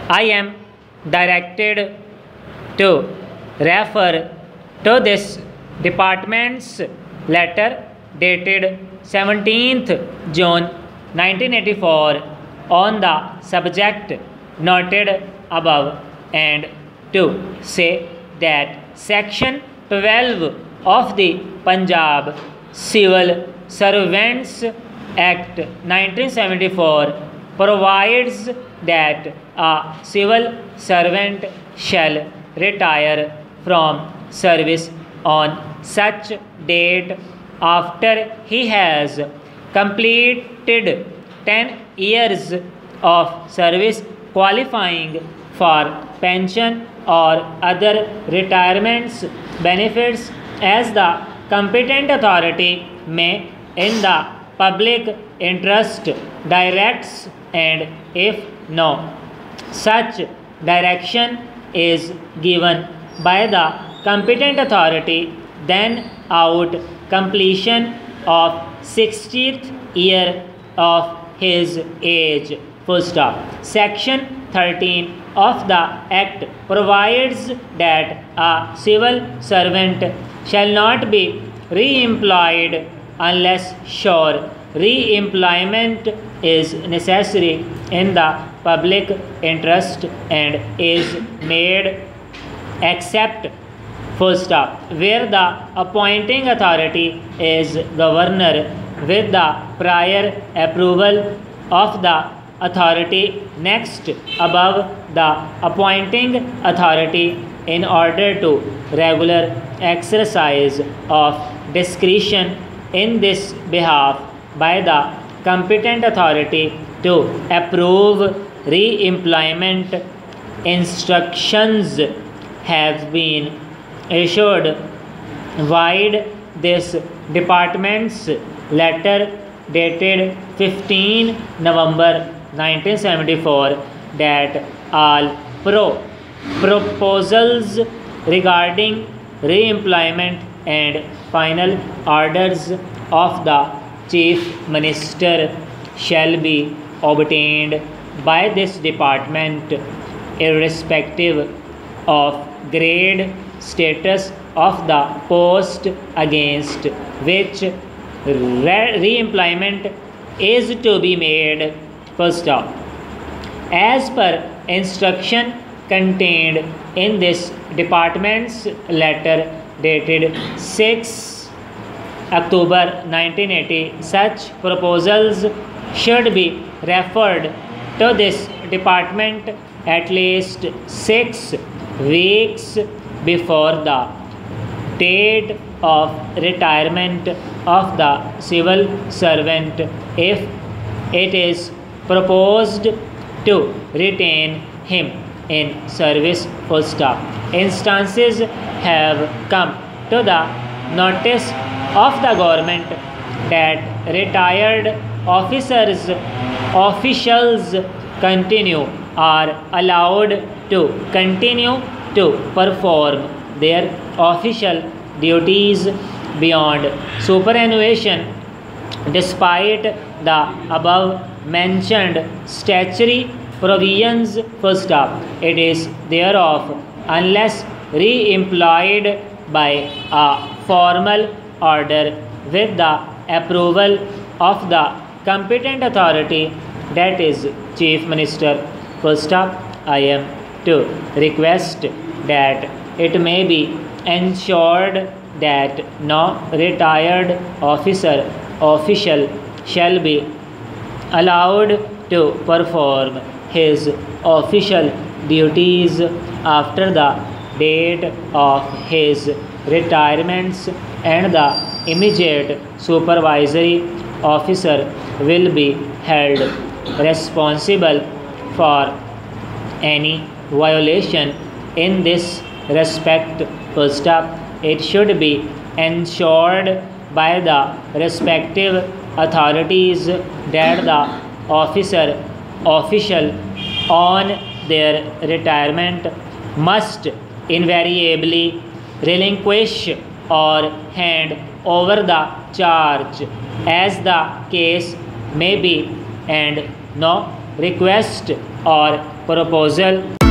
I am directed to refer to this department's letter dated 17th June 1984 on the subject noted above, and to say that Section 12 of the Punjab Civil Servants Act 1974 provides that a civil servant shall retire from service on such date after he has completed 10 years of service, qualifying for pension or other retirement benefits as the competent authority may, in the public interest, directs, and if no such direction is given by the competent authority, then out completion of 60th year of his age. Full stop. Section 13 of the Act provides that a civil servant shall not be re-employed unless sure re-employment is necessary in the public interest and is made except full stop where the appointing authority is governor with the prior approval of the authority next above. The appointing authority, in order to regular exercise of discretion in this behalf by the competent authority to approve re-employment instructions, have been issued wide this department's letter dated 15 November 1974 that all proposals regarding re-employment and final orders of the Chief Minister shall be obtained by this department irrespective of grade, status of the post against which re-employment is to be made. First stop. As per instruction contained in this department's letter dated 6 October 1980, such proposals should be referred to this department at least 6 weeks before the date of retirement of the civil servant if it is proposed to retain him in service. Full stop. Instances have come to the notice of the government that retired officials are allowed to continue to perform their official duties beyond superannuation despite the above mentioned statutory provisions. Full stop. It is thereof unless re-employed by a formal order with the approval of the competent authority, that is Chief Minister. Full stop. I am to request that it may be ensured that no retired official shall be allowed to perform his official duties after the date of his retirements, and the immediate supervisory officer will be held responsible for any violation in this respect. Full stop. It should be ensured by the respective authorities that the official on their retirement must invariably relinquish or hand over the charge as the case may be, and no request or proposal.